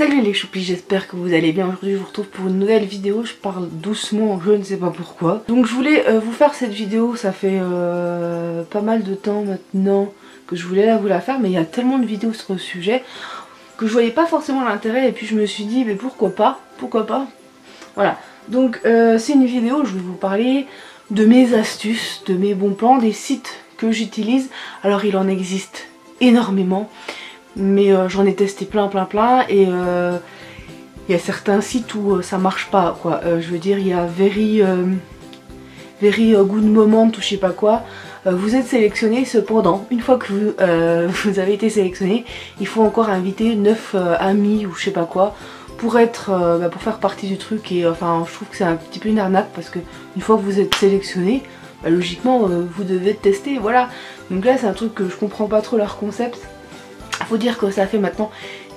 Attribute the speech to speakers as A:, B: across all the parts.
A: Salut les choupis, j'espère que vous allez bien. Aujourd'hui je vous retrouve pour une nouvelle vidéo. Je parle doucement, je ne sais pas pourquoi. Donc je voulais vous faire cette vidéo, ça fait pas mal de temps maintenant que je voulais vous la faire, mais il y a tellement de vidéos sur le sujet que je voyais pas forcément l'intérêt, et puis je me suis dit mais pourquoi pas. Voilà, donc c'est une vidéo où je vais vous parler de mes astuces, de mes bons plans, des sites que j'utilise. Alors il en existe énormément, mais j'en ai testé plein et il y a certains sites où ça marche pas quoi. Je veux dire, il y a Very Good Moment ou je sais pas quoi. Vous êtes sélectionné, cependant une fois que vous avez été sélectionné, il faut encore inviter 9 amis ou je sais pas quoi pour être pour faire partie du truc. Et enfin je trouve que c'est un petit peu une arnaque, parce que une fois que vous êtes sélectionné, logiquement vous devez tester, voilà. Donc là c'est un truc que je comprends pas trop leur concept. Faut dire que ça fait maintenant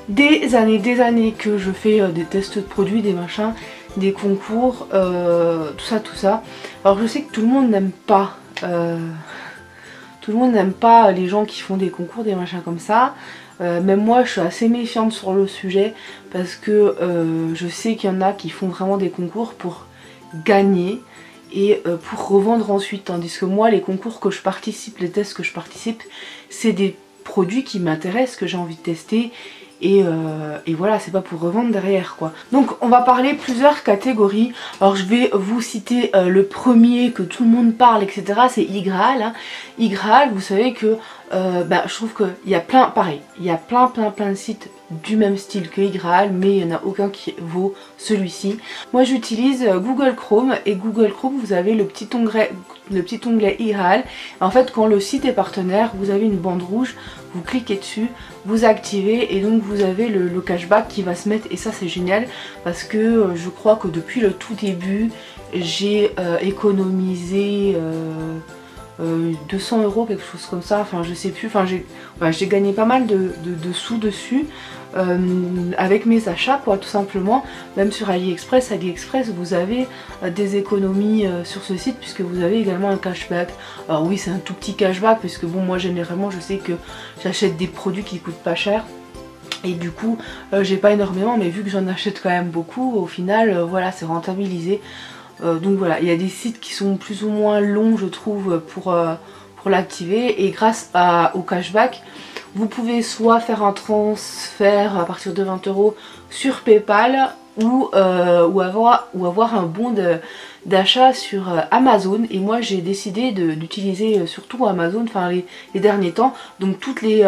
A: des années que je fais des tests de produits, des machins, des concours, tout ça. Alors je sais que tout le monde n'aime pas les gens qui font des concours, des machins comme ça. Même moi je suis assez méfiante sur le sujet, parce que je sais qu'il y en a qui font vraiment des concours pour gagner et pour revendre ensuite, tandis que moi les concours que je participe, les tests que je participe, c'est des produits qui m'intéressent, que j'ai envie de tester, et voilà, c'est pas pour revendre derrière quoi. Donc on va parler plusieurs catégories. Alors je vais vous citer le premier que tout le monde parle, etc. c'est iGraal, hein. iGraal, vous savez que je trouve qu'il y a plein, pareil, il y a plein de sites du même style que iGraal, mais il n'y en a aucun qui vaut celui-ci. Moi j'utilise Google Chrome, et Google Chrome vous avez le petit onglet iGraal. En fait quand le site est partenaire, vous avez une bande rouge, vous cliquez dessus, vous activez, et donc vous avez le cashback qui va se mettre, et ça c'est génial, parce que je crois que depuis le tout début j'ai économisé 200 €, quelque chose comme ça, enfin je sais plus, enfin j'ai gagné pas mal de sous dessus avec mes achats quoi, tout simplement. Même sur AliExpress vous avez des économies sur ce site, puisque vous avez également un cashback. Alors oui, c'est un tout petit cashback, puisque bon, moi généralement je sais que j'achète des produits qui coûtent pas cher, et du coup j'ai pas énormément, mais vu que j'en achète quand même beaucoup, au final voilà, c'est rentabilisé. Donc voilà, il y a des sites qui sont plus ou moins longs je trouve pour l'activer, et grâce au cashback vous pouvez soit faire un transfert à partir de 20 € sur PayPal, ou avoir un bon d'achat sur Amazon. Et moi j'ai décidé d'utiliser surtout Amazon, enfin les derniers temps. Donc tous les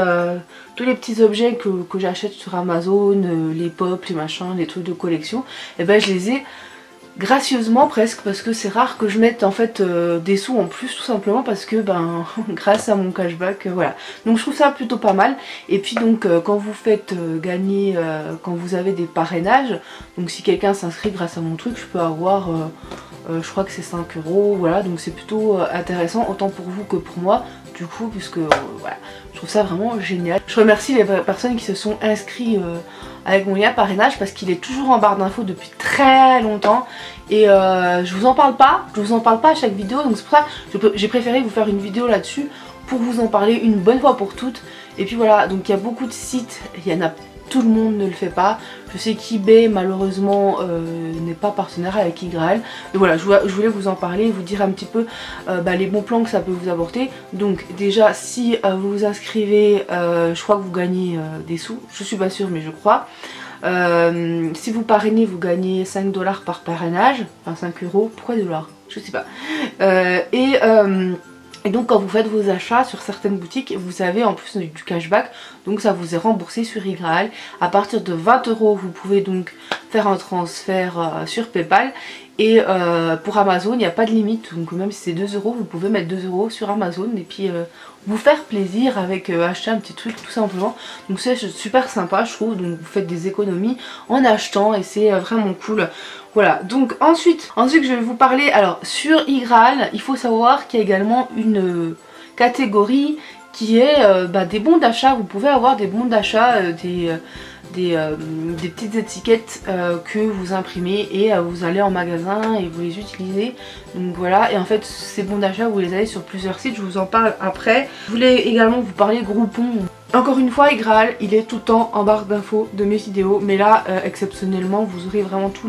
A: petits objets que j'achète sur Amazon, les pop, les machins, les trucs de collection, et ben je les ai gracieusement presque, parce que c'est rare que je mette en fait des sous en plus, tout simplement parce que grâce à mon cashback, voilà. Donc je trouve ça plutôt pas mal. Et puis donc quand vous faites gagner, quand vous avez des parrainages, donc si quelqu'un s'inscrit grâce à mon truc, je peux avoir je crois que c'est 5 €, voilà, donc c'est plutôt intéressant, autant pour vous que pour moi du coup, puisque voilà, je trouve ça vraiment génial. Je remercie les personnes qui se sont inscrites avec mon lien parrainage, parce qu'il est toujours en barre d'infos depuis très longtemps, et je vous en parle pas à chaque vidéo, donc c'est pour ça que j'ai préféré vous faire une vidéo là-dessus pour vous en parler une bonne fois pour toutes. Et puis voilà, donc il y a beaucoup de sites, il y en a, tout le monde ne le fait pas. Je sais qu'eBay malheureusement n'est pas partenaire avec iGraal. Et voilà, je voulais vous en parler, vous dire un petit peu les bons plans que ça peut vous apporter. Donc déjà, si vous vous inscrivez, je crois que vous gagnez des sous, je suis pas sûre mais je crois. Si vous parrainez, vous gagnez 5 $ par parrainage, enfin 5 €, pourquoi dollars, je sais pas. Et donc quand vous faites vos achats sur certaines boutiques, vous avez en plus du cashback, donc ça vous est remboursé sur iGraal. À partir de 20 € vous pouvez donc faire un transfert sur PayPal. Et pour Amazon il n'y a pas de limite, donc même si c'est 2 €, vous pouvez mettre 2 € sur Amazon, et puis vous faire plaisir avec acheter un petit truc tout simplement. Donc c'est super sympa je trouve, donc vous faites des économies en achetant, et c'est vraiment cool. Voilà, donc ensuite je vais vous parler, alors sur iGraal il faut savoir qu'il y a également une catégorie qui est des bons d'achat. Vous pouvez avoir des bons d'achat, des petites étiquettes que vous imprimez et vous allez en magasin et vous les utilisez. Donc voilà, et en fait ces bons d'achat vous les avez sur plusieurs sites, je vous en parle après. Je voulais également vous parler Groupon. Encore une fois, Graal, il est tout le temps en barre d'infos de mes vidéos, mais là exceptionnellement vous aurez vraiment tous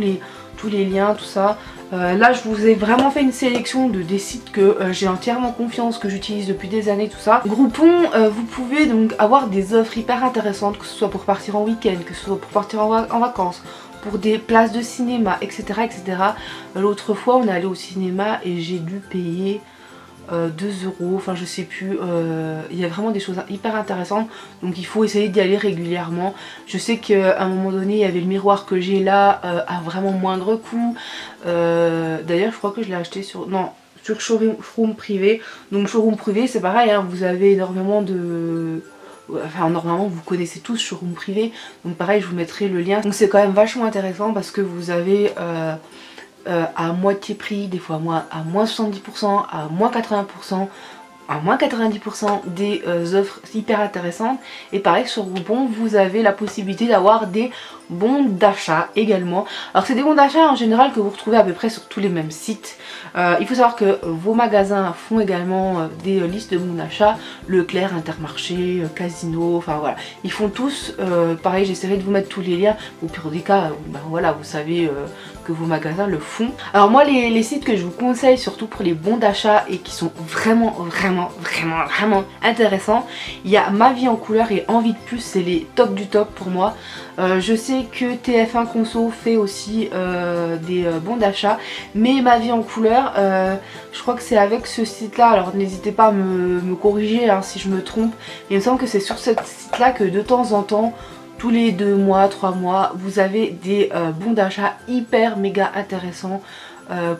A: les liens, tout ça. Là je vous ai vraiment fait une sélection des sites que j'ai entièrement confiance, que j'utilise depuis des années, tout ça. Groupon, vous pouvez donc avoir des offres hyper intéressantes, que ce soit pour partir en week-end, que ce soit pour partir en vacances, pour des places de cinéma, etc. etc. L'autre fois on est allé au cinéma et j'ai dû payer 2 €, enfin je sais plus, il y a vraiment des choses hyper intéressantes, donc il faut essayer d'y aller régulièrement. Je sais qu'à un moment donné il y avait le miroir que j'ai là à vraiment moindre coût, d'ailleurs je crois que je l'ai acheté sur showroom privé. Donc showroom privé c'est pareil, hein, vous avez énormément de... Enfin normalement vous connaissez tous showroom privé, donc pareil je vous mettrai le lien. Donc c'est quand même vachement intéressant parce que vous avez à moitié prix, des fois à moins 70%, à moins 80%, à moins 90% des offres hyper intéressantes. Et pareil sur Groupon vous avez la possibilité d'avoir des bons d'achat également. Alors c'est des bons d'achat en général que vous retrouvez à peu près sur tous les mêmes sites. Il faut savoir que vos magasins font également des listes de bons d'achat, Leclerc, Intermarché, Casino, enfin voilà. Ils font tous, pareil j'essaierai de vous mettre tous les liens. Au pire des cas, voilà, vous savez que vos magasins le font. Alors moi les sites que je vous conseille surtout pour les bons d'achat et qui sont vraiment intéressants, il y a Ma Vie en Couleur et Envie de Plus, c'est les top du top pour moi. Je sais que TF1 Conso fait aussi des bons d'achat, mais Ma Vie en Couleur, je crois que c'est avec ce site là, alors n'hésitez pas à me corriger hein, si je me trompe, mais il me semble que c'est sur ce site là que de temps en temps, tous les 2 mois, 3 mois, vous avez des bons d'achat hyper méga intéressants.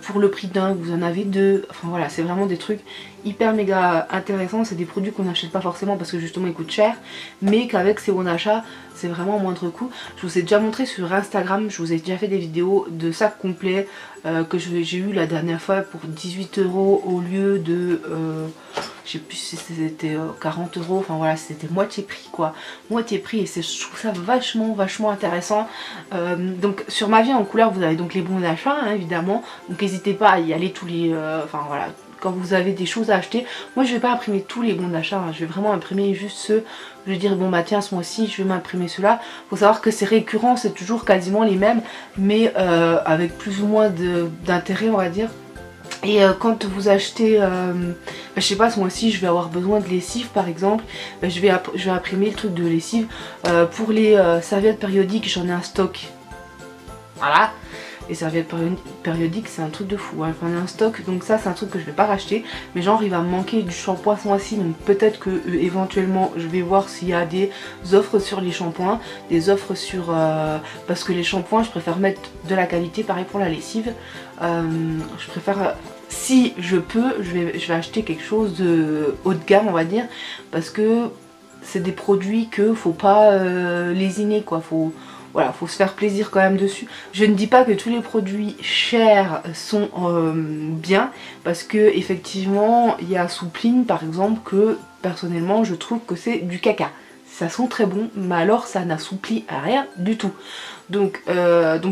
A: Pour le prix d'un, vous en avez 2, enfin voilà, c'est vraiment des trucs hyper méga intéressants. C'est des produits qu'on n'achète pas forcément parce que justement ils coûtent cher, mais qu'avec ces bons d'achat c'est vraiment moindre coût. Je vous ai déjà montré sur Instagram, je vous ai déjà fait des vidéos de sacs complets que j'ai eu la dernière fois pour 18 € au lieu de je sais plus si c'était 40 €, enfin voilà, c'était moitié prix quoi, moitié prix, et je trouve ça vachement intéressant. Donc sur Ma Vie en Couleur vous avez donc les bons d'achat hein, évidemment, donc n'hésitez pas à y aller tous les, enfin voilà, quand vous avez des choses à acheter. Moi je vais pas imprimer tous les bons d'achat, hein, je vais vraiment imprimer juste ceux, je vais dire bon bah tiens ce mois-ci je vais m'imprimer ceux-là. Faut savoir que c'est récurrent, c'est toujours quasiment les mêmes, mais avec plus ou moins d'intérêt on va dire. Et quand vous achetez, je sais pas, ce mois-ci je vais avoir besoin de lessive par exemple, je vais imprimer le truc de lessive. Pour les serviettes périodiques j'en ai un stock, voilà. Les serviettes périodiques c'est un truc de fou, hein. J'en ai un stock, donc ça c'est un truc que je vais pas racheter. Mais genre il va me manquer du shampoing ce mois-ci, donc peut-être que éventuellement je vais voir s'il y a des offres sur les shampoings, des offres sur... parce que les shampoings je préfère mettre de la qualité, pareil pour la lessive. Je préfère... Si je peux, je vais acheter quelque chose de haut de gamme on va dire, parce que c'est des produits que faut pas lésiner quoi, voilà, faut se faire plaisir quand même dessus. Je ne dis pas que tous les produits chers sont bien, parce que effectivement il y a Soupline par exemple que personnellement je trouve que c'est du caca. Ça sent très bon, mais alors ça n'assouplit rien du tout. Donc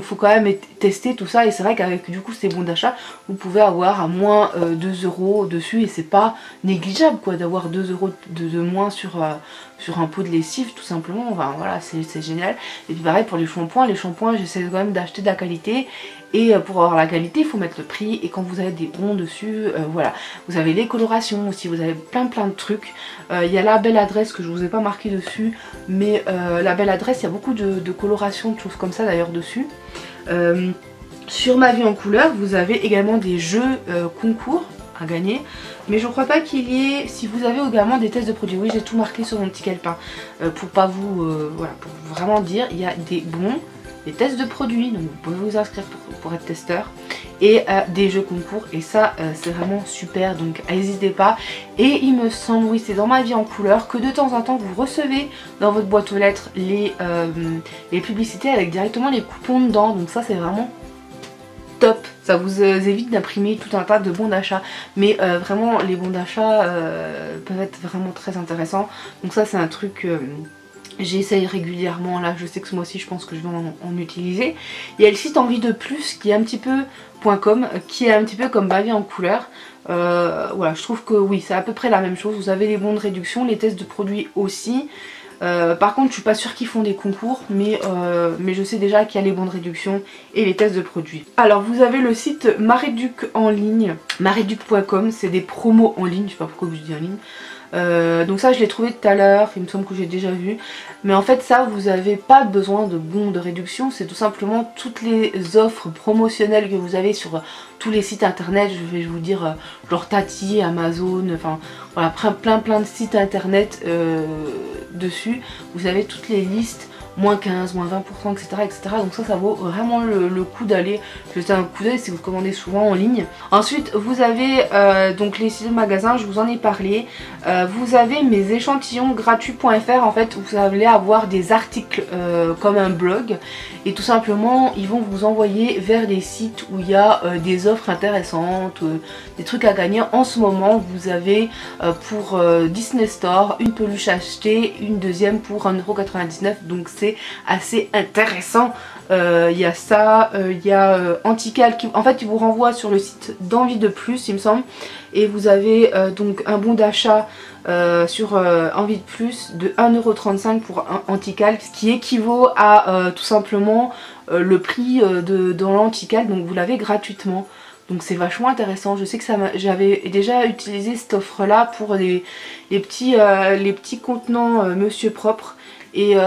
A: faut quand même tester tout ça, et c'est vrai qu'avec du coup ces bons d'achat vous pouvez avoir à moins 2 € dessus, et c'est pas négligeable quoi d'avoir 2 € de moins sur un pot de lessive tout simplement. Enfin voilà, c'est génial. Et puis pareil pour les shampoings j'essaie quand même d'acheter de la qualité, et pour avoir la qualité il faut mettre le prix, et quand vous avez des bons dessus, voilà. Vous avez les colorations aussi, vous avez plein de trucs. Il y a La Belle Adresse que je vous ai pas marqué dessus, mais La Belle Adresse il y a beaucoup de colorations, de choses comme ça d'ailleurs dessus. Sur Ma Vie en Couleur vous avez également des jeux concours à gagner, mais je crois pas qu'il y ait, si vous avez également des tests de produits, oui j'ai tout marqué sur mon petit calepin, pour pas vous, voilà, pour vraiment dire, il y a des bons, des tests de produits, donc vous pouvez vous inscrire pour être testeur, et des jeux concours, et ça c'est vraiment super, donc n'hésitez pas. Et il me semble, oui c'est dans Ma Vie en Couleur, que de temps en temps vous recevez dans votre boîte aux lettres les publicités avec directement les coupons dedans, donc ça c'est vraiment top, ça vous évite d'imprimer tout un tas de bons d'achat, mais vraiment les bons d'achat peuvent être vraiment très intéressants. Donc ça c'est un truc j'essaye régulièrement, là je sais que ce mois-ci je pense que je vais en utiliser. Il y a le site Envie de Plus qui est un petit peu .com, qui est un petit peu comme Bavi en couleur. Voilà, je trouve que oui, c'est à peu près la même chose. Vous avez les bons de réduction, les tests de produits aussi. Par contre je suis pas sûre qu'ils font des concours, mais je sais déjà qu'il y a les bons de réduction et les tests de produits. Alors vous avez le site Mareduc en ligne, mareduc.com, c'est des promos en ligne, je sais pas pourquoi je dis en ligne. Donc ça je l'ai trouvé tout à l'heure, il me semble que j'ai déjà vu. Mais en fait ça, vous n'avez pas besoin de bons de réduction, c'est tout simplement toutes les offres promotionnelles que vous avez sur tous les sites internet. Je vais vous dire genre Tati, Amazon, enfin voilà, plein de sites internet dessus. Vous avez toutes les listes, moins 15, moins 20%, etc. Donc ça vaut vraiment le coup d'aller jeter un coup d'œil si vous commandez souvent en ligne. Ensuite vous avez donc les sites de magasins, je vous en ai parlé. Vous avez mes échantillons gratuits.fr, en fait vous allez avoir des articles comme un blog, et tout simplement ils vont vous envoyer vers des sites où il y a des offres intéressantes, des trucs à gagner. En ce moment vous avez pour Disney Store une peluche achetée, une deuxième pour 1,99 €, donc c'est assez intéressant. Il y a ça, il y a Antical qui en fait il vous renvoie sur le site d'Envie de Plus il me semble, et vous avez donc un bon d'achat sur Envie de Plus de 1,35 € pour Antical, ce qui équivaut à tout simplement le prix dans l'Antical, donc vous l'avez gratuitement. Donc c'est vachement intéressant. Je sais que j'avais déjà utilisé cette offre là pour les petits contenants Monsieur Propre. Et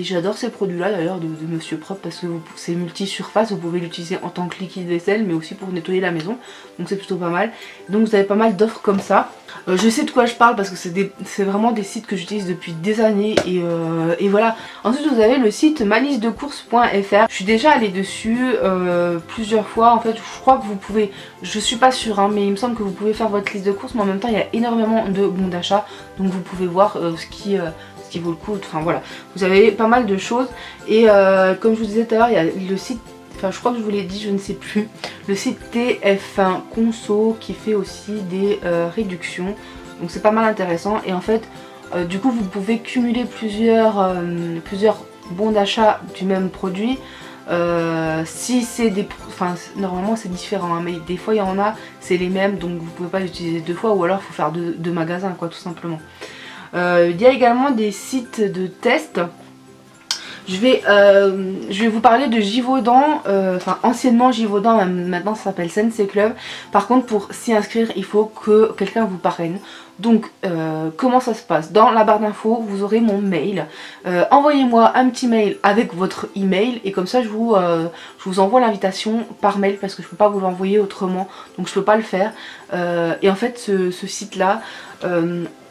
A: j'adore ces produits là d'ailleurs de Monsieur Propre, parce que c'est multi-surface, vous pouvez l'utiliser en tant que liquide vaisselle mais aussi pour nettoyer la maison, donc c'est plutôt pas mal. Donc vous avez pas mal d'offres comme ça. Je sais de quoi je parle parce que c'est vraiment des sites que j'utilise depuis des années, et voilà. Ensuite vous avez le site malicedecourses.fr. Je suis déjà allée dessus plusieurs fois. En fait je crois que vous pouvez, je suis pas sûre hein, mais il me semble que vous pouvez faire votre liste de courses, mais en même temps il y a énormément de bons d'achat, donc vous pouvez voir ce qui vaut le coup. Enfin voilà, vous avez pas mal de choses. Et comme je vous disais tout à l'heure, il y a le site, enfin je crois que je vous l'ai dit, je ne sais plus, le site TF1 Conso qui fait aussi des réductions, donc c'est pas mal intéressant. Et en fait du coup vous pouvez cumuler plusieurs bons d'achat du même produit. Si c'est des, enfin normalement c'est différent hein, mais des fois il y en a c'est les mêmes, donc vous pouvez pas l'utiliser deux fois, ou alors il faut faire deux magasins quoi, tout simplement. Il y a également des sites de test. Je vais vous parler de Givaudan, enfin anciennement Givaudan, maintenant ça s'appelle Sensei Club. Par contre pour s'y inscrire il faut que quelqu'un vous parraine. Donc comment ça se passe? Dans la barre d'infos vous aurez mon mail. Envoyez-moi un petit mail avec votre email, et comme ça je vous envoie l'invitation par mail, parce que je peux pas vous l'envoyer autrement, donc je peux pas le faire. Et en fait ce site là,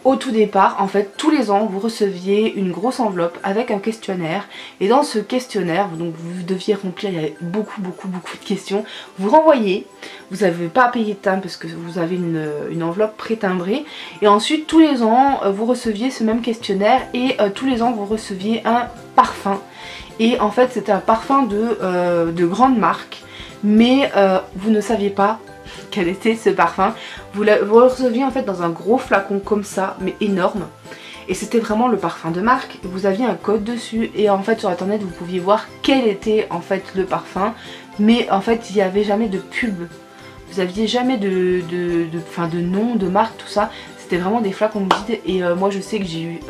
A: au tout départ, en fait, tous les ans, vous receviez une grosse enveloppe avec un questionnaire. Et dans ce questionnaire, donc vous deviez remplir, il y avait beaucoup de questions. Vous renvoyez, vous n'avez pas à payer de timbre parce que vous avez une enveloppe pré-timbrée. Et ensuite, tous les ans, vous receviez ce même questionnaire, et tous les ans, vous receviez un parfum. Et en fait, c'était un parfum de grande marque, mais vous ne saviez pas quel était ce parfum. Vous le receviez en fait dans un gros flacon comme ça, mais énorme, et c'était vraiment le parfum de marque. Vous aviez un code dessus, et en fait sur internet vous pouviez voir quel était en fait le parfum, mais en fait il n'y avait jamais de pub, vous aviez jamais de nom, de marque, tout ça. C'était vraiment des flacons vides. Et moi je sais que j'ai eu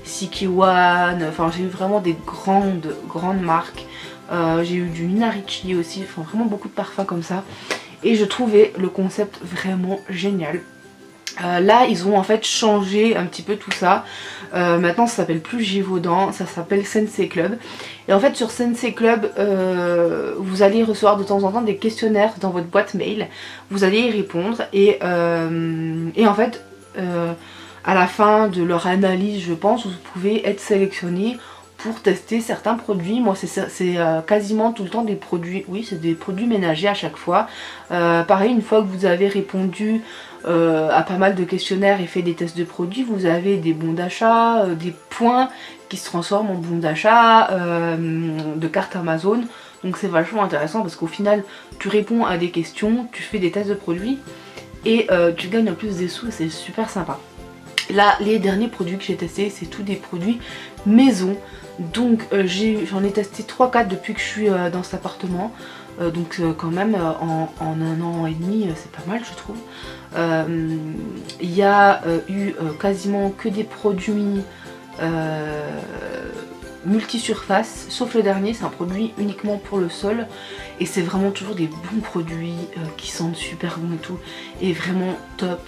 A: Sikiwan, enfin j'ai eu vraiment des grandes marques. J'ai eu du Nina Ricci aussi, enfin vraiment beaucoup de parfums comme ça. Et je trouvais le concept vraiment génial. Là ils ont en fait changé un petit peu tout ça. Maintenant ça s'appelle plus Givaudan, ça s'appelle Sensei Club. Et en fait sur Sensei Club vous allez recevoir de temps en temps des questionnaires dans votre boîte mail. Vous allez y répondre, et en fait à la fin de leur analyse je pense vous pouvez être sélectionné pour tester certains produits. Moi c'est quasiment tout le temps des produits, oui c'est des produits ménagers à chaque fois. Pareil, une fois que vous avez répondu à pas mal de questionnaires et fait des tests de produits, vous avez des bons d'achat, des points qui se transforment en bons d'achat, de cartes Amazon. Donc c'est vachement intéressant parce qu'au final tu réponds à des questions, tu fais des tests de produits et tu gagnes en plus des sous et c'est super sympa. Là les derniers produits que j'ai testés c'est tous des produits maison. Donc j'en ai testé 3-4 depuis que je suis dans cet appartement. Donc quand même en 1 an et demi c'est pas mal je trouve. Il y a eu quasiment que des produits multi-surface, sauf le dernier, c'est un produit uniquement pour le sol et c'est vraiment toujours des bons produits qui sentent super bon et tout, et vraiment top.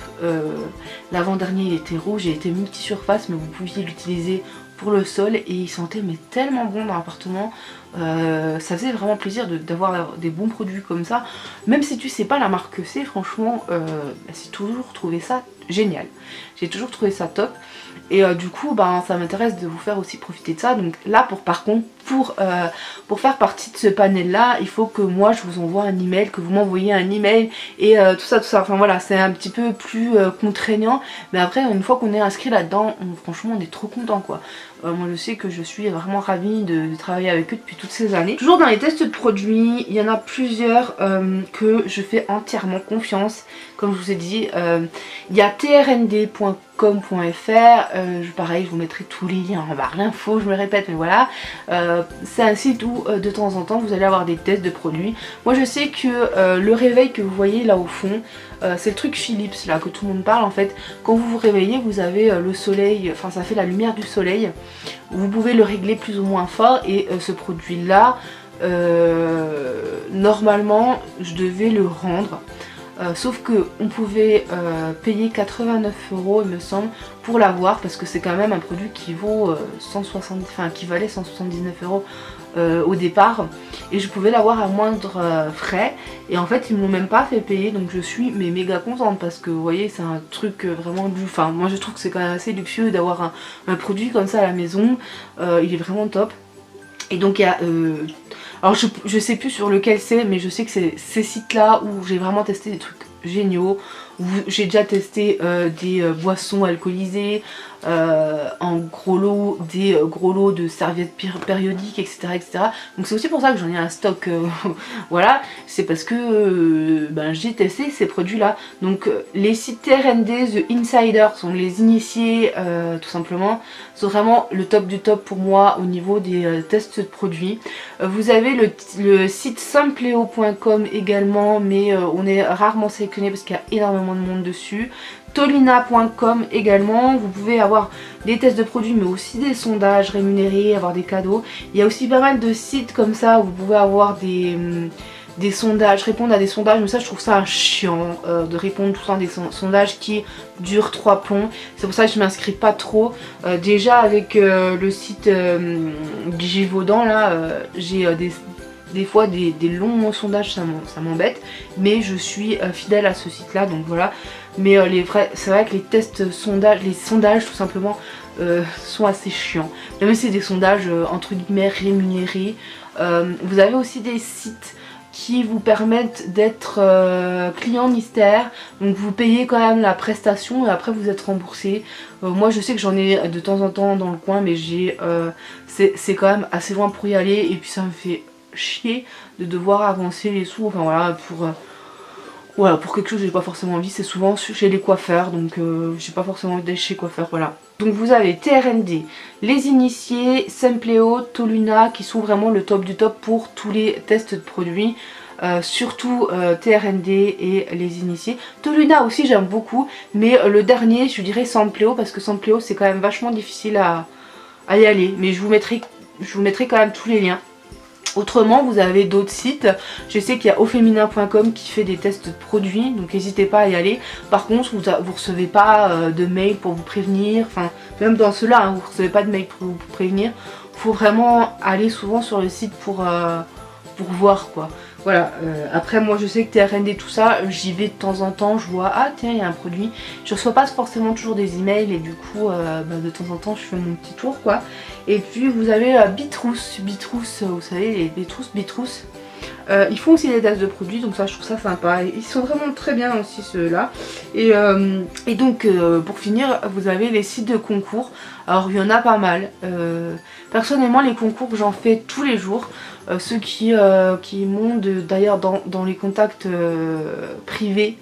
A: L'avant-dernier il était rouge, il était multi-surface mais vous pouviez l'utiliser pour le sol et il sentait mais tellement bon dans l'appartement. Ça faisait vraiment plaisir d'avoir des bons produits comme ça, même si tu sais pas la marque que c'est, franchement j'ai toujours trouvé ça génial, j'ai toujours trouvé ça top. Et du coup ça m'intéresse de vous faire aussi profiter de ça. Donc là par contre pour faire partie de ce panel là il faut que moi je vous envoie un email, que vous m'envoyez un email et tout ça, enfin voilà, c'est un petit peu plus contraignant, mais après une fois qu'on est inscrit là dedans franchement on est trop content quoi. Moi je sais que je suis vraiment ravie de travailler avec eux depuis toutes ces années. Toujours dans les tests de produits, il y en a plusieurs que je fais entièrement confiance. Comme je vous ai dit, il y a trnd.com.fr, pareil je vous mettrai tous les liens en barre d'infos, je me répète mais voilà. C'est un site où de temps en temps vous allez avoir des tests de produits. Moi je sais que le réveil que vous voyez là au fond, c'est le truc Philips là que tout le monde parle en fait. Quand vous vous réveillez vous avez le soleil, enfin ça fait la lumière du soleil. Vous pouvez le régler plus ou moins fort et ce produit là normalement je devais le rendre. Sauf que on pouvait payer 89 € il me semble pour l'avoir, parce que c'est quand même un produit qui vaut 170, enfin qui valait 179 € au départ, et je pouvais l'avoir à moindre frais, et en fait ils me l'ont même pas fait payer, donc je suis mais méga contente parce que vous voyez c'est un truc vraiment enfin moi je trouve que c'est quand même assez luxueux d'avoir un produit comme ça à la maison. Il est vraiment top. Et donc il y a alors je sais plus sur lequel c'est, mais je sais que c'est ces sites là où j'ai vraiment testé des trucs géniaux, où j'ai déjà testé des boissons alcoolisées en gros lot, des gros lots de serviettes périodiques, etc. Donc c'est aussi pour ça que j'en ai un stock, voilà, c'est parce que j'ai testé ces produits là. Donc les sites TRND, The Insider sont les initiés tout simplement, sont vraiment le top du top pour moi au niveau des tests de produits. Vous avez le site simpleo.com également, mais on est rarement sélectionné parce qu'il y a énormément de monde dessus. Tolina.com également, vous pouvez avoir des tests de produits mais aussi des sondages rémunérés, avoir des cadeaux. Il y a aussi pas mal de sites comme ça où vous pouvez avoir des sondages, répondre à des sondages, mais ça je trouve ça chiant de répondre tout le temps à des sondages qui durent 3 plombs. C'est pour ça que je m'inscris pas trop. Déjà avec le site Givaudan là, j'ai des fois des longs sondages, ça m'embête, mais je suis fidèle à ce site là, donc voilà. Mais c'est vrai que les tests sondages, les sondages tout simplement sont assez chiants, même si c'est des sondages entre guillemets rémunérés. Vous avez aussi des sites qui vous permettent d'être client mystère, donc vous payez quand même la prestation et après vous êtes remboursé. Moi je sais que j'en ai de temps en temps dans le coin, mais c'est quand même assez loin pour y aller, et puis ça me fait chier de devoir avancer les sous, enfin voilà, pour quelque chose que j'ai pas forcément envie. C'est souvent chez les coiffeurs, donc j'ai pas forcément envie d'aller chez coiffeur, voilà. Donc vous avez TRND, les initiés, Simpleo, Toluna qui sont vraiment le top du top pour tous les tests de produits. Surtout TRND et les initiés. Toluna aussi j'aime beaucoup, mais le dernier je dirais Simpleo, parce que Simpleo c'est quand même vachement difficile à y aller, mais je vous mettrai quand même tous les liens. Autrement vous avez d'autres sites, je sais qu'il y a aufeminin.com qui fait des tests de produits, donc n'hésitez pas à y aller. Par contre vous recevez pas de mail pour vous prévenir, enfin même dans ceux-là hein, vous recevez pas de mail pour vous prévenir. Faut vraiment aller souvent sur le site pour voir quoi. Voilà, après moi je sais que TRND tout ça, j'y vais de temps en temps, je vois ah tiens il y a un produit, je reçois pas forcément toujours des emails, et du coup de temps en temps je fais mon petit tour quoi. Et puis vous avez Bitrous, vous savez les Bitrous, Ils font aussi des tests de produits, donc ça je trouve ça sympa. Ils sont vraiment très bien aussi ceux-là. Et donc pour finir, vous avez les sites de concours. Alors il y en a pas mal. Personnellement les concours j'en fais tous les jours. Ceux qui m'ont d'ailleurs dans les contacts privés,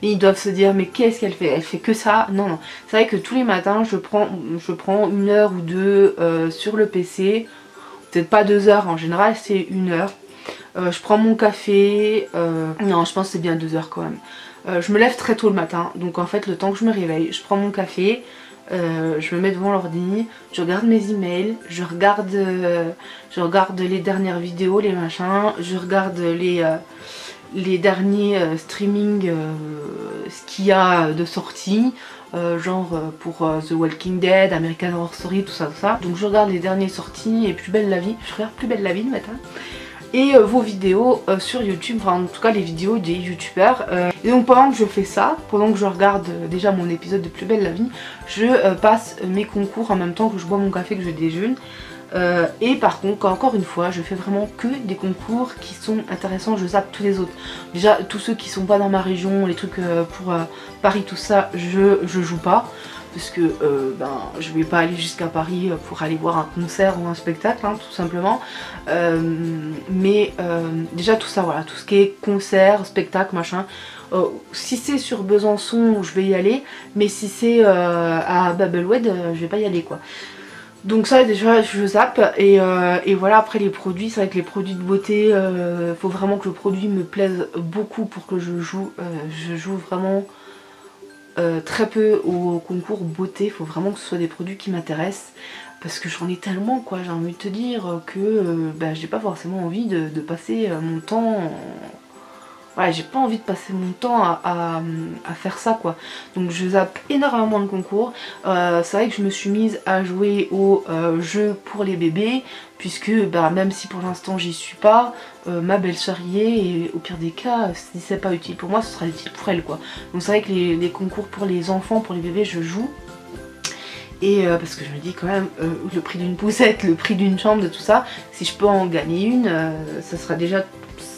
A: ils doivent se dire mais qu'est-ce qu'elle fait? Elle fait que ça? Non, non. C'est vrai que tous les matins je prends 1 heure ou 2 sur le PC. Peut-être pas 2 heures, en général c'est 1 heure. Je prends mon café, non je pense que c'est bien 2 heures quand même. Je me lève très tôt le matin, donc en fait le temps que je me réveille, je prends mon café, je me mets devant l'ordi, je regarde mes emails, je regarde les dernières vidéos, les machins, je regarde les derniers streamings, ce qu'il y a de sortie. Genre pour The Walking Dead, American Horror Story, tout ça. Donc je regarde les dernières sorties et Plus belle la vie, je regarde Plus belle la vie le matin. Et vos vidéos sur YouTube, enfin en tout cas les vidéos des youtubeurs. Et donc pendant que je fais ça, pendant que je regarde déjà mon épisode de Plus belle la vie, je passe mes concours en même temps que je bois mon café, que je déjeune. Et par contre, encore une fois, je fais vraiment que des concours qui sont intéressants, je zappe tous les autres. Déjà, tous ceux qui sont pas dans ma région, les trucs pour Paris, tout ça, je joue pas. Parce que je vais pas aller jusqu'à Paris pour aller voir un concert ou un spectacle, hein, tout simplement. Déjà tout ça, voilà, tout ce qui est concert, spectacle, machin. Si c'est sur Besançon, je vais y aller. Mais si c'est à Babelwed, je vais pas y aller, quoi. Donc ça déjà je zappe et voilà. Après les produits, c'est vrai que les produits de beauté, faut vraiment que le produit me plaise beaucoup pour que je joue. Je joue vraiment très peu au concours beauté, faut vraiment que ce soit des produits qui m'intéressent. Parce que j'en ai tellement, quoi, j'ai envie de te dire que j'ai pas forcément envie de passer mon temps... Ouais, j'ai pas envie de passer mon temps à faire ça, quoi. Donc je zappe énormément de concours. C'est vrai que je me suis mise à jouer aux jeux pour les bébés, puisque même si pour l'instant j'y suis pas, ma belle-sœur y est, et au pire des cas, si c'est pas utile pour moi, ce sera utile pour elle, quoi. Donc c'est vrai que les concours pour les enfants, pour les bébés, je joue. Et parce que je me dis quand même, le prix d'une poussette, le prix d'une chambre, de tout ça, si je peux en gagner une, ça sera déjà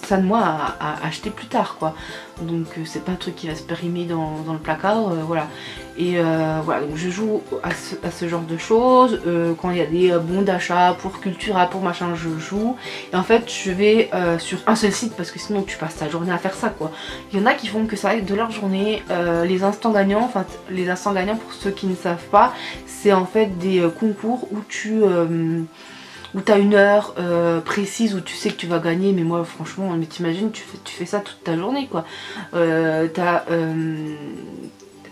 A: ça de moi à acheter plus tard, quoi. Donc c'est pas un truc qui va se périmer dans le placard, voilà. Et voilà, donc je joue à ce genre de choses. Quand il y a des bons d'achat pour Cultura, pour machin, je joue. Et en fait je vais sur un seul site, parce que sinon tu passes ta journée à faire ça, quoi. Il y en a qui font que ça de leur journée. Les instants gagnants, enfin les instants gagnants, pour ceux qui ne savent pas, c'est en fait des concours où où tu as 1 heure précise où tu sais que tu vas gagner. Mais moi franchement, mais t'imagines, tu fais ça toute ta journée, quoi.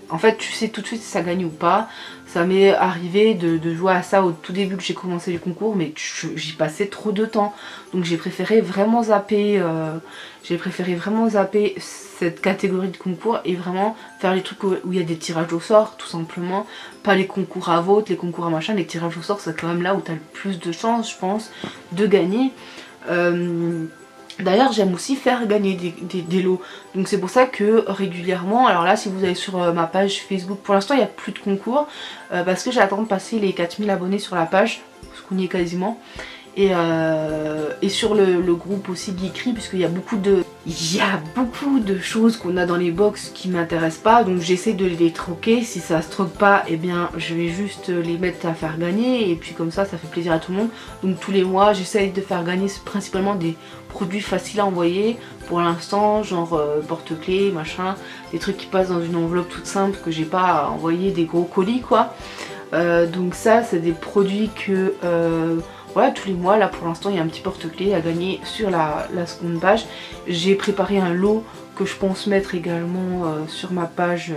A: En fait tu sais tout de suite si ça gagne ou pas. Ça m'est arrivé de jouer à ça au tout début que j'ai commencé les concours, mais j'y passais trop de temps. Donc j'ai préféré vraiment zapper cette catégorie de concours et vraiment faire les trucs où il y a des tirages au sort, tout simplement. Pas les concours à vote, les concours à machin. Les tirages au sort, c'est quand même là où tu as le plus de chances, je pense, de gagner. D'ailleurs j'aime aussi faire gagner des lots, donc c'est pour ça que régulièrement, alors là si vous allez sur ma page Facebook, pour l'instant il n'y a plus de concours, parce que j'attends de passer les 4000 abonnés sur la page, parce qu'on y est quasiment, et sur le groupe aussi Geekery, puisqu'il y a beaucoup de choses qu'on a dans les box qui m'intéressent pas, donc j'essaie de les troquer. Si ça se troque pas, et bien je vais juste les mettre à faire gagner, et puis comme ça fait plaisir à tout le monde. Donc tous les mois j'essaie de faire gagner principalement des produits faciles à envoyer pour l'instant, genre porte-clés, machin, des trucs qui passent dans une enveloppe toute simple, que j'ai pas à envoyer des gros colis, quoi. Donc ça c'est des produits que voilà, tous les mois, là pour l'instant il y a un petit porte-clés à gagner sur la seconde page. J'ai préparé un lot que je pense mettre également sur ma page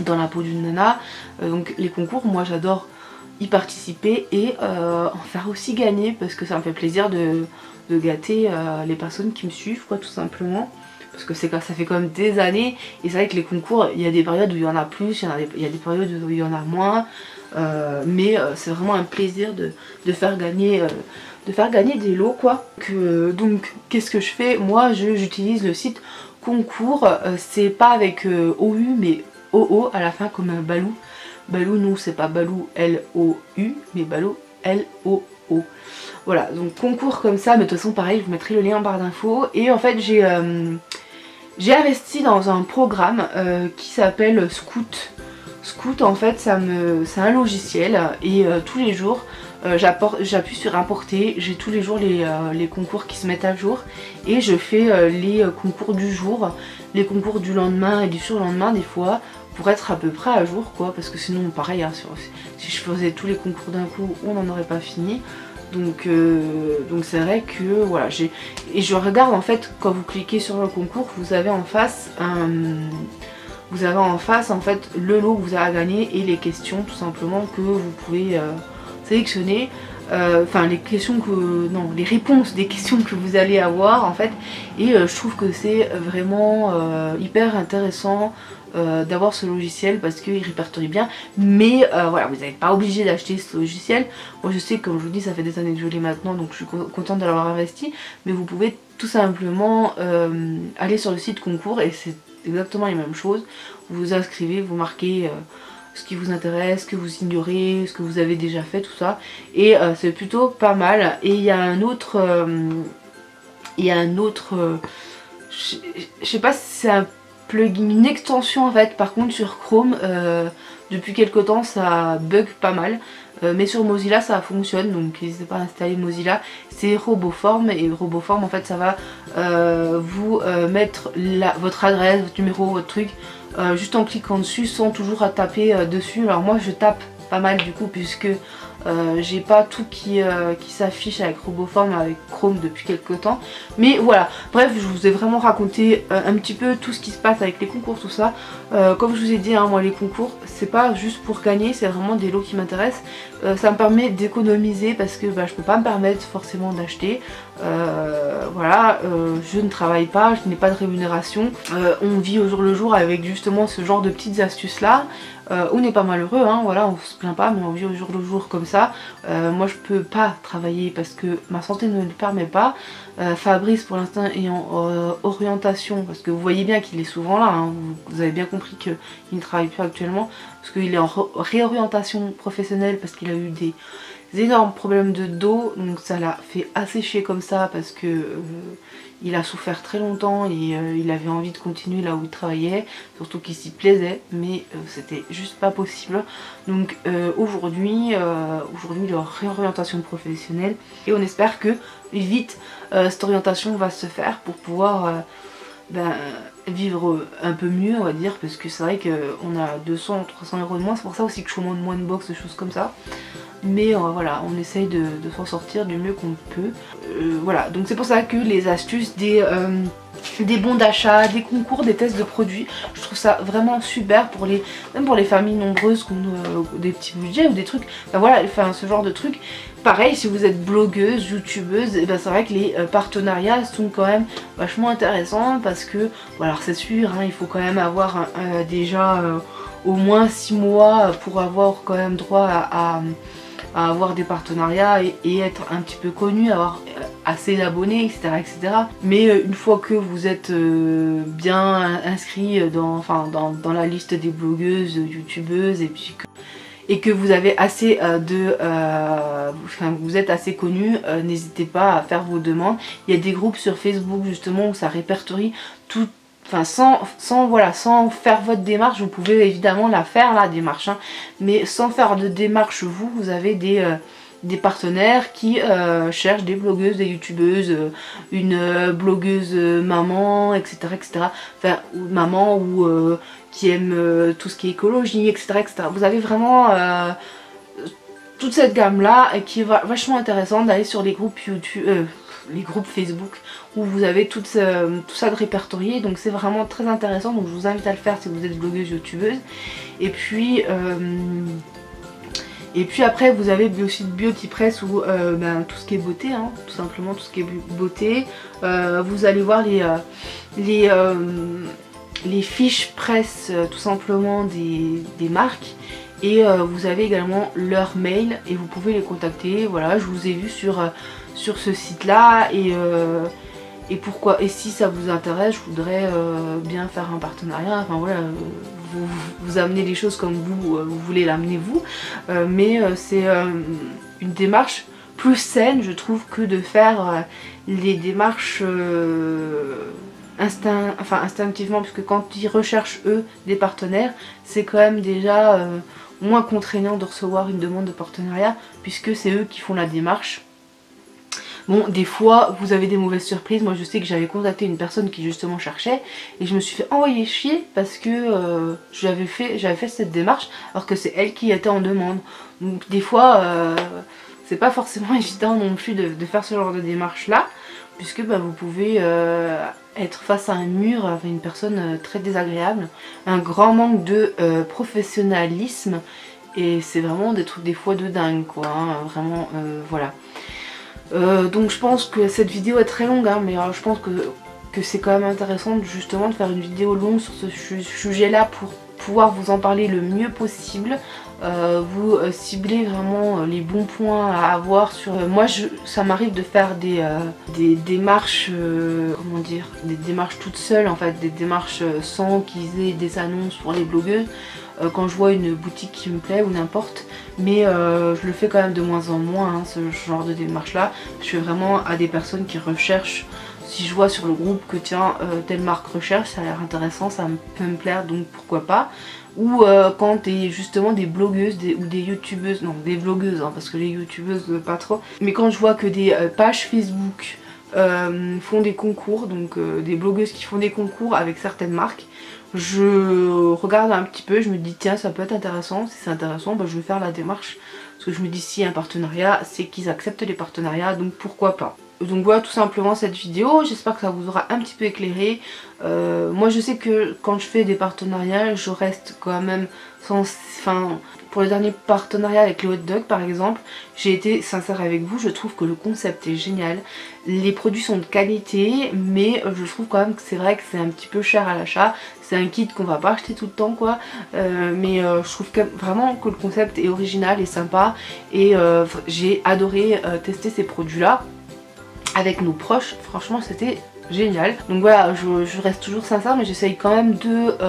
A: dans la peau d'une nana. Donc les concours, moi j'adore y participer et en faire aussi gagner, parce que ça me fait plaisir de gâter les personnes qui me suivent, quoi, tout simplement. Parce que ça fait quand même des années, et c'est vrai que les concours, il y a des périodes où il y en a plus, il y a des périodes où il y en a moins. Mais c'est vraiment un plaisir de faire gagner des lots, quoi. Donc qu'est-ce que je fais? Moi j'utilise le site concours, c'est pas avec OU mais OO à la fin, comme un Balou. Balou, non, c'est pas Balou L-O-U mais Balou L-O-O. Voilà, donc concours comme ça, mais de toute façon pareil, je vous mettrai le lien en barre d'infos. Et en fait j'ai investi dans un programme qui s'appelle Scout. Scout en fait c'est un logiciel et tous les jours j'appuie sur importer, j'ai tous les jours les concours qui se mettent à jour et je fais les concours du jour, les concours du lendemain et du surlendemain des fois pour être à peu près à jour quoi, parce que sinon pareil hein, si je faisais tous les concours d'un coup on n'en aurait pas fini. Donc c'est vrai que voilà, et je regarde en fait quand vous cliquez sur le concours, vous avez en face en fait le lot que vous avez à gagner et les questions tout simplement que vous pouvez sélectionner. Enfin les questions les réponses des questions que vous allez avoir en fait. Et je trouve que c'est vraiment hyper intéressant d'avoir ce logiciel parce qu'il répertorie bien, mais voilà, vous n'êtes pas obligé d'acheter ce logiciel. Moi je sais, comme je vous dis, ça fait des années que je l'ai maintenant, donc je suis contente de l'avoir investi, mais vous pouvez tout simplement aller sur le site concours et c'est exactement les mêmes choses. Vous vous inscrivez, vous marquez ce qui vous intéresse, ce que vous ignorez, ce que vous avez déjà fait, tout ça, et c'est plutôt pas mal. Et il y a un autre je sais pas si c'est un plugin, une extension en fait, par contre sur Chrome depuis quelques temps ça bug pas mal, mais sur Mozilla ça fonctionne, donc n'hésitez pas à installer Mozilla. C'est Roboform, et Roboform en fait ça va vous mettre votre adresse, votre numéro, votre truc juste en cliquant dessus sans toujours à taper dessus. Alors moi je tape pas mal du coup puisque j'ai pas tout qui s'affiche avec Roboform avec Chrome depuis quelques temps, mais voilà, bref je vous ai vraiment raconté un petit peu tout ce qui se passe avec les concours, tout ça. Comme je vous ai dit hein, moi les concours c'est pas juste pour gagner, c'est vraiment des lots qui m'intéressent. Ça me permet d'économiser parce que je peux pas me permettre forcément d'acheter, voilà, je ne travaille pas, je n'ai pas de rémunération, on vit au jour le jour avec justement ce genre de petites astuces là. On n'est pas malheureux, hein, voilà, on se plaint pas, mais on vit au jour le jour comme ça. Moi je peux pas travailler parce que ma santé ne le permet pas. Fabrice pour l'instant est en orientation, parce que vous voyez bien qu'il est souvent là, hein, vous avez bien compris qu'il ne travaille plus actuellement, parce qu'il est en réorientation professionnelle parce qu'il a eu des énormes problèmes de dos, donc ça l'a fait assez chier comme ça parce que il a souffert très longtemps et il avait envie de continuer là où il travaillait, surtout qu'il s'y plaisait, mais c'était juste pas possible. Donc aujourd'hui il est en réorientation professionnelle et on espère que vite cette orientation va se faire pour pouvoir vivre un peu mieux on va dire, parce que c'est vrai qu'on a 200-300 € de moins, c'est pour ça aussi que je commande moins de box, des choses comme ça. Mais voilà, on essaye de s'en sortir du mieux qu'on peut. Voilà, donc c'est pour ça que les astuces des bons d'achat, des concours, des tests de produits, je trouve ça vraiment super pour même pour les familles nombreuses qui ont des petits budgets ou des trucs. Voilà, enfin, ce genre de trucs. Pareil, si vous êtes blogueuse, youtubeuse, et c'est vrai que les partenariats sont quand même vachement intéressants parce que, voilà, alors c'est sûr, hein, il faut quand même avoir déjà au moins 6 mois pour avoir quand même droit à avoir des partenariats et être un petit peu connu, avoir assez d'abonnés, etc. Mais une fois que vous êtes bien inscrit dans la liste des blogueuses, youtubeuses, et que vous avez assez vous êtes assez connu, n'hésitez pas à faire vos demandes. Il y a des groupes sur Facebook justement où ça répertorie tout. Enfin sans faire votre démarche, vous pouvez évidemment la faire la démarche, hein, mais sans faire de démarche vous avez des partenaires qui cherchent des blogueuses, des youtubeuses, une blogueuse maman, etc. Enfin maman ou qui aime tout ce qui est écologie, etc. Vous avez vraiment toute cette gamme là qui est vachement intéressante d'aller sur les groupes YouTube, les groupes Facebook où vous avez tout ça de répertorié, donc c'est vraiment très intéressant, donc je vous invite à le faire si vous êtes blogueuse, youtubeuse. Et puis après vous avez aussi Beauty Press où tout ce qui est beauté, hein, tout simplement tout ce qui est beauté. Vous allez voir les fiches presse tout simplement des marques. Et vous avez également leur mail et vous pouvez les contacter. Voilà, je vous ai vu sur ce site là et pourquoi, et si ça vous intéresse, je voudrais bien faire un partenariat. Enfin voilà, vous amenez les choses comme vous voulez l'amener vous, mais c'est une démarche plus saine, je trouve, que de faire les démarches instinctivement, puisque quand ils recherchent eux des partenaires, c'est quand même déjà moins contraignant de recevoir une demande de partenariat, puisque c'est eux qui font la démarche. Bon, des fois, vous avez des mauvaises surprises. Moi, je sais que j'avais contacté une personne qui justement cherchait et je me suis fait envoyer chier parce que j'avais fait cette démarche alors que c'est elle qui était en demande. Donc, des fois, c'est pas forcément évident non plus de faire ce genre de démarche là, puisque bah, vous pouvez être face à un mur avec une personne très désagréable, un grand manque de professionnalisme, et c'est vraiment des trucs des fois de dingue quoi, hein, vraiment voilà. Donc je pense que cette vidéo est très longue, hein, mais je pense que c'est quand même intéressant justement de faire une vidéo longue sur ce sujet là pour pouvoir vous en parler le mieux possible, vous cibler vraiment les bons points à avoir sur... moi ça m'arrive de faire des démarches, comment dire, des démarches toutes seules en fait, des démarches sans qu'ils aient des annonces pour les blogueuses, quand je vois une boutique qui me plaît ou n'importe, mais je le fais quand même de moins en moins, hein, ce genre de démarche là. Je fais vraiment à des personnes qui recherchent. Si je vois sur le groupe que tiens telle marque recherche, ça a l'air intéressant, ça peut me plaire, donc pourquoi pas. Ou quand justement des blogueuses ou des youtubeuses, non des blogueuses hein, parce que les youtubeuses pas trop, mais quand je vois que des pages Facebook font des concours, donc des blogueuses qui font des concours avec certaines marques, je regarde un petit peu, je me dis tiens ça peut être intéressant, si c'est intéressant bah, je vais faire la démarche, parce que je me dis si un partenariat c'est qu'ils acceptent les partenariats, donc pourquoi pas. Donc voilà tout simplement cette vidéo, j'espère que ça vous aura un petit peu éclairé. Moi je sais que quand je fais des partenariats je reste quand même pour le dernier partenariat avec les hot dogs par exemple, j'ai été sincère avec vous, je trouve que le concept est génial, les produits sont de qualité, mais je trouve quand même que c'est vrai que c'est un petit peu cher à l'achat, c'est un kit qu'on va pas acheter tout le temps quoi, mais je trouve vraiment que le concept est original et sympa, et j'ai adoré tester ces produits là avec nos proches, franchement c'était génial. Donc voilà, je reste toujours sincère, mais j'essaye quand même de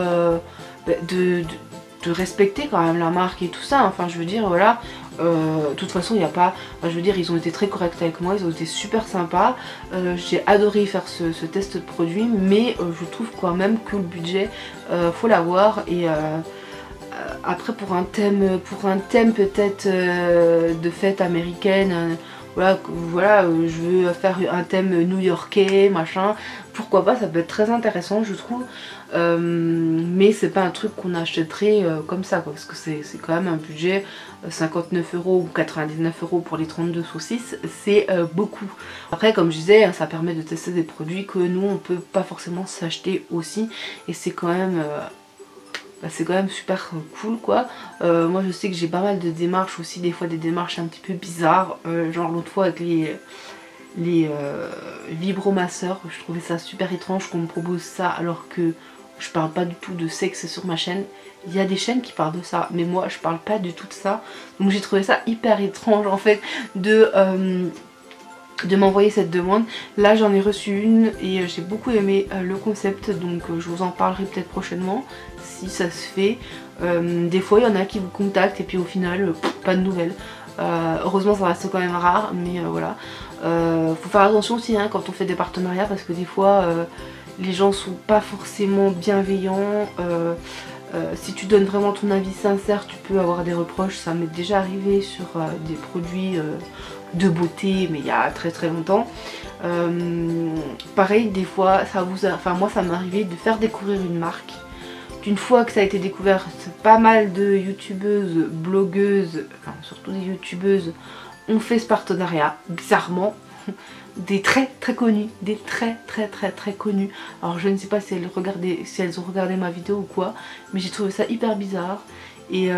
A: respecter quand même la marque et tout ça, enfin je veux dire voilà, de toute façon il n'y a pas, je veux dire ils ont été très corrects avec moi, ils ont été super sympas, j'ai adoré faire ce test de produit, mais je trouve quand même que le budget faut l'avoir, et après pour un thème peut-être de fête américaine, voilà, je veux faire un thème new-yorkais, machin, pourquoi pas, ça peut être très intéressant je trouve, mais c'est pas un truc qu'on achèterait comme ça quoi, parce que c'est quand même un budget, 59 € ou 99 € pour les 32 saucisses, c'est beaucoup. Après comme je disais, ça permet de tester des produits que nous on peut pas forcément s'acheter aussi, et c'est quand même... c'est quand même super cool quoi. Moi je sais que j'ai pas mal de démarches aussi, des fois des démarches un petit peu bizarres, genre l'autre fois avec les vibromasseurs, je trouvais ça super étrange qu'on me propose ça alors que je parle pas du tout de sexe sur ma chaîne. Il y a des chaînes qui parlent de ça, mais moi je parle pas du tout de ça, donc j'ai trouvé ça hyper étrange en fait de m'envoyer cette demande. Là j'en ai reçu une et j'ai beaucoup aimé le concept, donc je vous en parlerai peut-être prochainement si ça se fait. Des fois il y en a qui vous contactent et puis au final pas de nouvelles. Heureusement ça reste quand même rare, mais voilà. Faut faire attention aussi hein, quand on fait des partenariats, parce que des fois les gens sont pas forcément bienveillants. Si tu donnes vraiment ton avis sincère, tu peux avoir des reproches. Ça m'est déjà arrivé sur des produits de beauté, mais il y a très très longtemps. Pareil, des fois, moi ça m'est arrivé de faire découvrir une marque. Une fois que ça a été découvert, pas mal de youtubeuses, blogueuses, enfin surtout des youtubeuses, ont fait ce partenariat, bizarrement. Des très très connus, des très connus. Alors je ne sais pas si elles ont regardé ma vidéo ou quoi, mais j'ai trouvé ça hyper bizarre. Et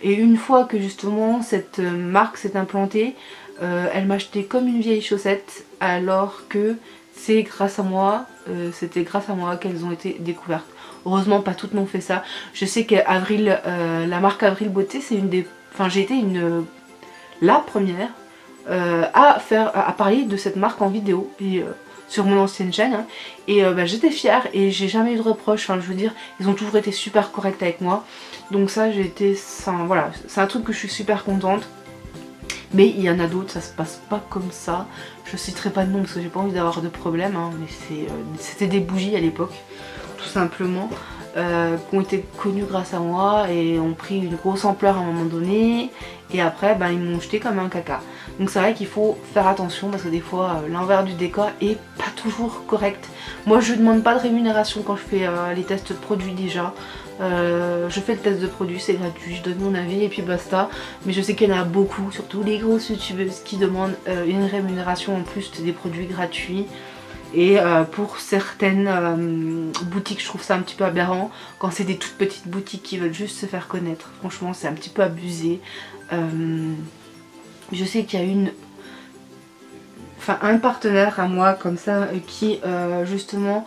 A: une fois que justement cette marque s'est implantée, elle m'a acheté comme une vieille chaussette, alors que c'est grâce à moi, c'était grâce à moi qu'elles ont été découvertes. Heureusement pas toutes m'ont fait ça. Je sais qu'Avril, la marque Avril Beauté, c'est une des... Enfin j'ai été la première à parler de cette marque en vidéo, et sur mon ancienne chaîne, hein, et j'étais fière et j'ai jamais eu de reproches, enfin, je veux dire ils ont toujours été super corrects avec moi, donc ça j'ai été, voilà, c'est un truc que je suis super contente. Mais il y en a d'autres, ça se passe pas comme ça. Je citerai pas de nom parce que j'ai pas envie d'avoir de problème, hein, mais c'était des bougies à l'époque, tout simplement, qui ont été connues grâce à moi et ont pris une grosse ampleur à un moment donné. Et après, ben, ils m'ont jeté comme un caca. Donc c'est vrai qu'il faut faire attention parce que des fois, l'envers du décor est pas toujours correct. Moi, je demande pas de rémunération quand je fais les tests de produits déjà. Je fais le test de produit, c'est gratuit, je donne mon avis et puis basta. Mais je sais qu'il y en a beaucoup, surtout les grosses youtubeuses qui demandent une rémunération en plus des produits gratuits. Et pour certaines boutiques, je trouve ça un petit peu aberrant. Quand c'est des toutes petites boutiques qui veulent juste se faire connaître, franchement c'est un petit peu abusé. Je sais qu'il y a un partenaire à moi comme ça qui justement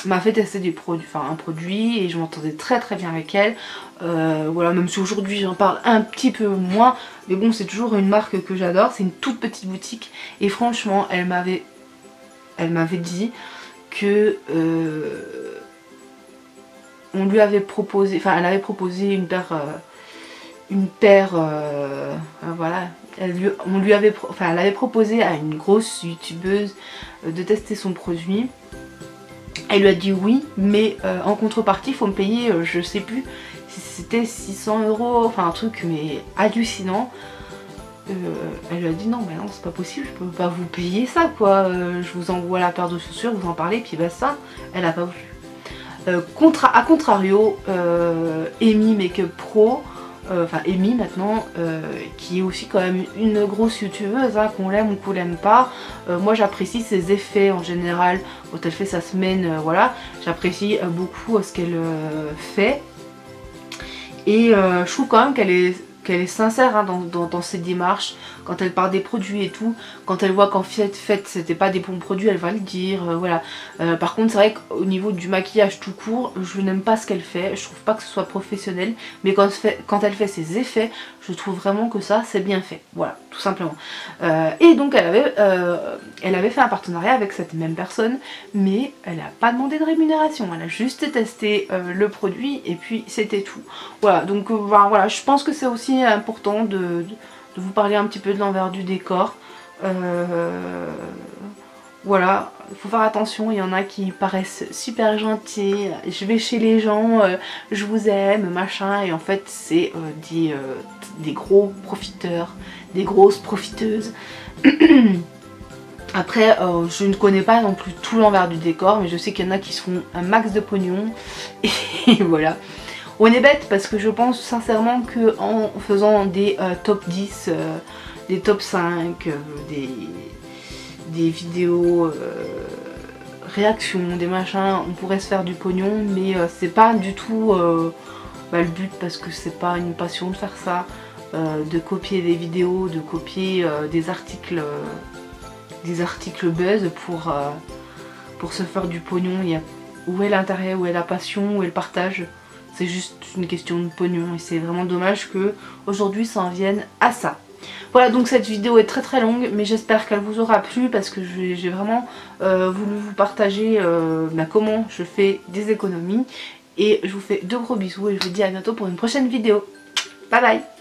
A: m'a fait tester un produit et je m'entendais très très bien avec elle. Voilà, même si aujourd'hui j'en parle un petit peu moins, mais bon, c'est toujours une marque que j'adore. C'est une toute petite boutique et franchement elle m'avait dit que on lui avait proposé, elle avait proposé une paire, voilà, elle avait proposé à une grosse youtubeuse de tester son produit. Elle lui a dit oui, mais en contrepartie il faut me payer, je sais plus si c'était 600 €, enfin un truc mais hallucinant. Elle lui a dit non, mais non, c'est pas possible, je peux pas vous payer ça quoi, je vous envoie la paire de chaussures, vous en parlez, puis basta. Elle a pas voulu. A contrario, Amy Makeup Pro, enfin Amy maintenant, qui est aussi quand même une grosse youtubeuse, hein, qu'on l'aime ou qu'on l'aime pas. Moi j'apprécie ses effets en général, quand elle fait sa semaine, voilà, j'apprécie beaucoup ce qu'elle fait. Et je trouve quand même qu'elle est sincère, hein, dans ses démarches, quand elle parle des produits et tout. Quand elle voit qu'en fait c'était pas des bons produits, elle va le dire, voilà. Par contre c'est vrai qu'au niveau du maquillage tout court, je n'aime pas ce qu'elle fait, je trouve pas que ce soit professionnel, mais quand elle fait ses effets, je trouve vraiment que ça c'est bien fait, voilà, tout simplement. Et donc elle avait fait un partenariat avec cette même personne, mais elle n'a pas demandé de rémunération, elle a juste testé le produit et puis c'était tout. Voilà, donc voilà, je pense que c'est aussi important de vous parler un petit peu de l'envers du décor. Voilà, il faut faire attention, il y en a qui paraissent super gentils, je vais chez les gens, je vous aime, machin, et en fait c'est des gros profiteurs, des grosses profiteuses. Après, je ne connais pas non plus tout l'envers du décor, mais je sais qu'il y en a qui se font un max de pognon, et voilà. On est bête parce que je pense sincèrement qu'en faisant des top 10, des top 5, des vidéos réactions, des machins, on pourrait se faire du pognon, mais c'est pas du tout le but, parce que c'est pas une passion de faire ça, de copier des vidéos, de copier des articles buzz pour se faire du pognon. Où est l'intérêt, où est la passion, où est le partage? C'est juste une question de pognon et c'est vraiment dommage que aujourd'hui ça en vienne à ça. Voilà, donc cette vidéo est très très longue, mais j'espère qu'elle vous aura plu parce que j'ai vraiment voulu vous partager comment je fais des économies. Et je vous fais de gros bisous et je vous dis à bientôt pour une prochaine vidéo. Bye bye!